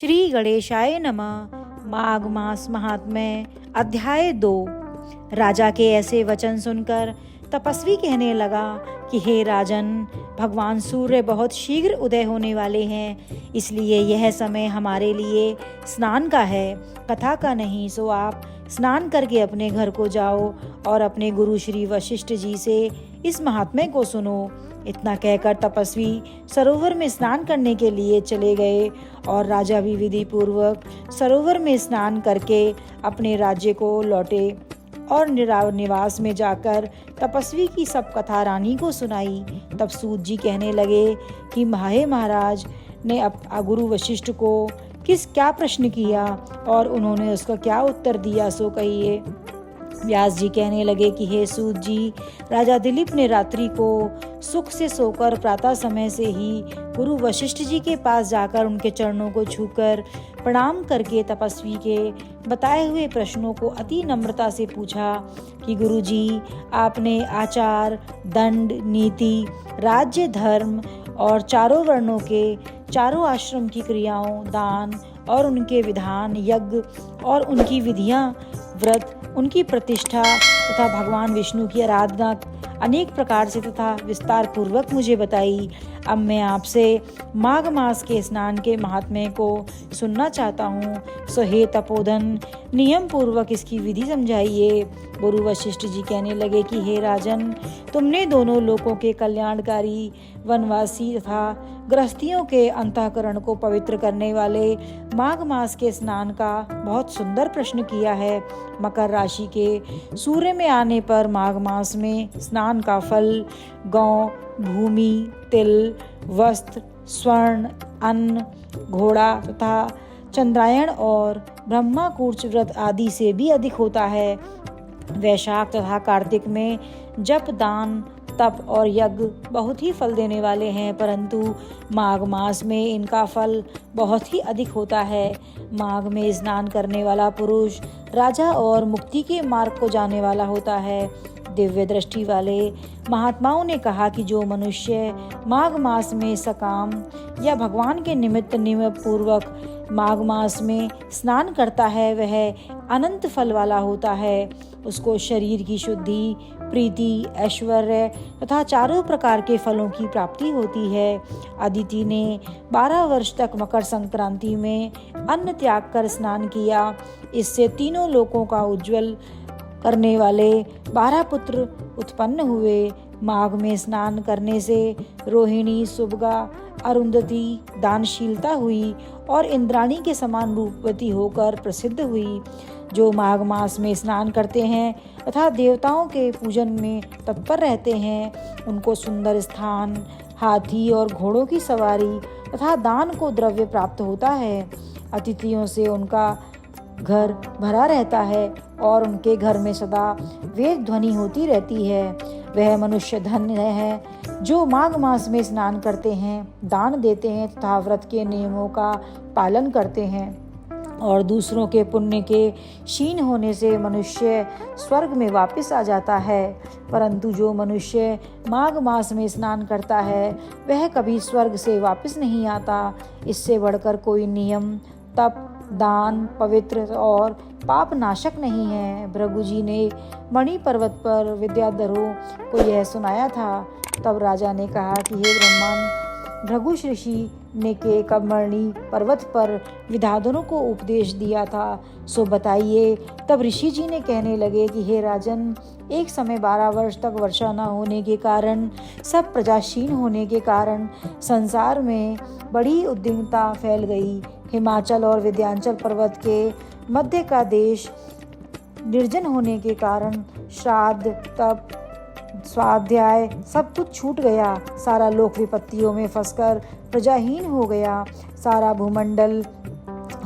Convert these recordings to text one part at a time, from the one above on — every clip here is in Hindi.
श्री गणेशाय नमः। माघ मास महात्म्य अध्याय 2। राजा के ऐसे वचन सुनकर तपस्वी कहने लगा कि हे राजन, भगवान सूर्य बहुत शीघ्र उदय होने वाले हैं, इसलिए यह समय हमारे लिए स्नान का है, कथा का नहीं। सो आप स्नान करके अपने घर को जाओ और अपने गुरु श्री वशिष्ठ जी से इस महात्म्य को सुनो। इतना कहकर तपस्वी सरोवर में स्नान करने के लिए चले गए और राजा भी विधि पूर्वक सरोवर में स्नान करके अपने राज्य को लौटे और निवास में जाकर तपस्वी की सब कथा रानी को सुनाई। तब सूत जी कहने लगे कि हे महाराज ने गुरु वशिष्ठ को क्या प्रश्न किया और उन्होंने उसका क्या उत्तर दिया, सो कहिए। व्यास जी कहने लगे कि हे सूत जी, राजा दिलीप ने रात्रि को सुख से सोकर प्रातः समय से ही गुरु वशिष्ठ जी के पास जाकर उनके चरणों को छूकर प्रणाम करके तपस्वी के बताए हुए प्रश्नों को अति नम्रता से पूछा कि गुरु जी, आपने आचार, दंड, नीति, राज्य, धर्म और चारों वर्णों के चारों आश्रम की क्रियाओं, दान और उनके विधान, यज्ञ और उनकी विधियां, व्रत, उनकी प्रतिष्ठा तथा भगवान विष्णु की आराधना अनेक प्रकार से तथा विस्तार पूर्वक मुझे बताई। अब मैं आपसे माघ मास के स्नान के महात्म्य को सुनना चाहता हूँ। सो हे तपोधन, नियम पूर्वक इसकी विधि समझाइए। गुरु वशिष्ठ जी कहने लगे कि हे राजन, तुमने दोनों लोकों के कल्याणकारी, वनवासी तथा गृहस्थियों के अंतःकरण को पवित्र करने वाले माघ मास के स्नान का बहुत सुंदर प्रश्न किया है। मकर राशि के सूर्य में आने पर माघ मास में स्नान का फल गौ, भूमि, तिल, वस्त्र, स्वर्ण, अन्न, घोड़ा तथा चंद्रायण और ब्रह्माकूर्च व्रत आदि से भी अधिक होता है। वैशाख तथा कार्तिक में जप, दान, तप और यज्ञ बहुत ही फल देने वाले हैं, परंतु माघ मास में इनका फल बहुत ही अधिक होता है। माघ में स्नान करने वाला पुरुष राजा और मुक्ति के मार्ग को जाने वाला होता है। दिव्य दृष्टि वाले महात्माओं ने कहा कि जो मनुष्य माघ मास में सकाम या भगवान के निमित्त पूर्वक माघ मास में स्नान करता है, वह अनंत फल वाला होता है। उसको शरीर की शुद्धि, प्रीति, ऐश्वर्य तथा चारों प्रकार के फलों की प्राप्ति होती है। अदिति ने 12 वर्ष तक मकर संक्रांति में अन्न त्याग कर स्नान किया। इससे तीनों लोकों का उज्जवल करने वाले 12 पुत्र उत्पन्न हुए। माघ में स्नान करने से रोहिणी, सुबगा, अरुंधति दानशीलता हुई और इंद्राणी के समान रूपवती होकर प्रसिद्ध हुई। जो माघ मास में स्नान करते हैं तथा देवताओं के पूजन में तत्पर रहते हैं, उनको सुंदर स्थान, हाथी और घोड़ों की सवारी तथा दान को द्रव्य प्राप्त होता है। अतिथियों से उनका घर भरा रहता है और उनके घर में सदा वेद ध्वनि होती रहती है। वह मनुष्य धन्य है जो माघ मास में स्नान करते हैं, दान देते हैं तथा व्रत के नियमों का पालन करते हैं। और दूसरों के पुण्य के क्षीण होने से मनुष्य स्वर्ग में वापस आ जाता है, परंतु जो मनुष्य माघ मास में स्नान करता है वह कभी स्वर्ग से वापस नहीं आता। इससे बढ़कर कोई नियम, तप, दान, पवित्र और पाप नाशक नहीं है। भृगु जी ने मणि पर्वत पर विद्याधरों को यह सुनाया था। तब राजा ने कहा कि हे ब्रह्मन, भृगु ऋषि ने के कब मणि पर्वत पर विद्याधरों को उपदेश दिया था, सो बताइए। तब ऋषि जी ने कहने लगे कि हे राजन, एक समय 12 वर्ष तक वर्षा न होने के कारण, सब प्रजाशीन होने के कारण संसार में बड़ी उद्विग्नता फैल गई। हिमाचल और विंध्याचल पर्वत के मध्य का देश निर्जन होने के कारण श्राद्ध, तप, स्वाध्याय सब कुछ छूट गया। सारा लोक विपत्तियों में फंसकर प्रजाहीन हो गया। सारा भूमंडल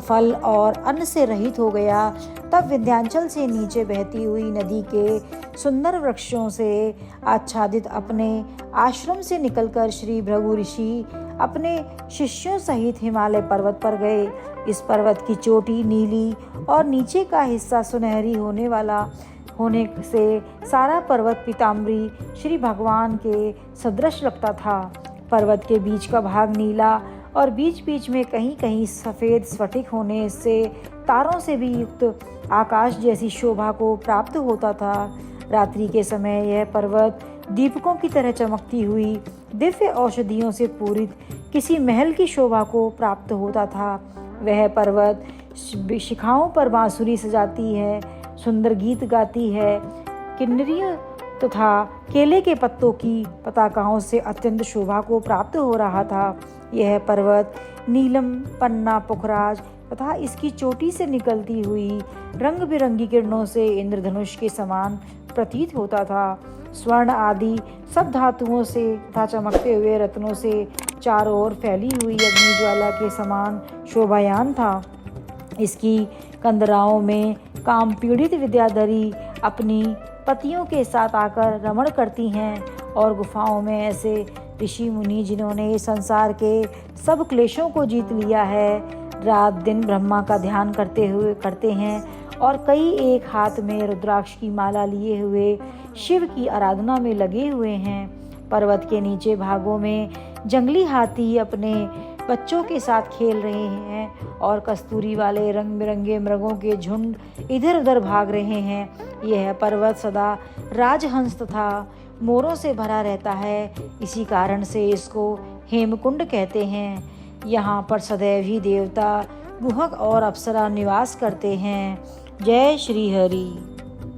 फल और अन्न से रहित हो गया। तब विंध्याचल से नीचे बहती हुई नदी के सुंदर वृक्षों से आच्छादित अपने आश्रम से निकलकर श्री भृगु ऋषि अपने शिष्यों सहित हिमालय पर्वत पर गए। इस पर्वत की चोटी नीली और नीचे का हिस्सा सुनहरी होने से सारा पर्वत पीताम्बरी श्री भगवान के सदृश लगता था। पर्वत के बीच का भाग नीला और बीच बीच में कहीं कहीं सफ़ेद स्फटिक होने से तारों से भी युक्त आकाश जैसी शोभा को प्राप्त होता था। रात्रि के समय यह पर्वत दीपकों की तरह चमकती हुई दिव्य औषधियों से पूरित किसी महल की शोभा को प्राप्त होता था। वह पर्वत शिखाओं पर बांसुरी सजाती है, सुंदर गीत गाती है, किन्नरियों तथा केले के पत्तों की पताकाओं से अत्यंत शोभा को प्राप्त हो रहा था। यह पर्वत नीलम, पन्ना, पुखराज तथा इसकी चोटी से निकलती हुई रंग बिरंगी किरणों से इंद्रधनुष के समान प्रतीत होता था। स्वर्ण आदि सब धातुओं से तथा चमकते हुए रत्नों से चारों ओर फैली हुई अग्निज्वाला के समान शोभायान था। इसकी कंदराओं में काम पीड़ित विद्याधरी अपनी पतियों के साथ आकर रमण करती हैं और गुफाओं में ऐसे ऋषि मुनि जिन्होंने इस संसार के सब क्लेशों को जीत लिया है, रात दिन ब्रह्मा का ध्यान करते हैं और कई एक हाथ में रुद्राक्ष की माला लिए हुए शिव की आराधना में लगे हुए हैं। पर्वत के नीचे भागों में जंगली हाथी अपने बच्चों के साथ खेल रहे हैं और कस्तूरी वाले रंग बिरंगे मृगों के झुंड इधर उधर भाग रहे हैं। यह पर्वत सदा राजहंस तथा मोरों से भरा रहता है, इसी कारण से इसको हेमकुंड कहते हैं। यहाँ पर सदैव ही देवता, गुहक और अप्सरा निवास करते हैं। जय श्री हरि।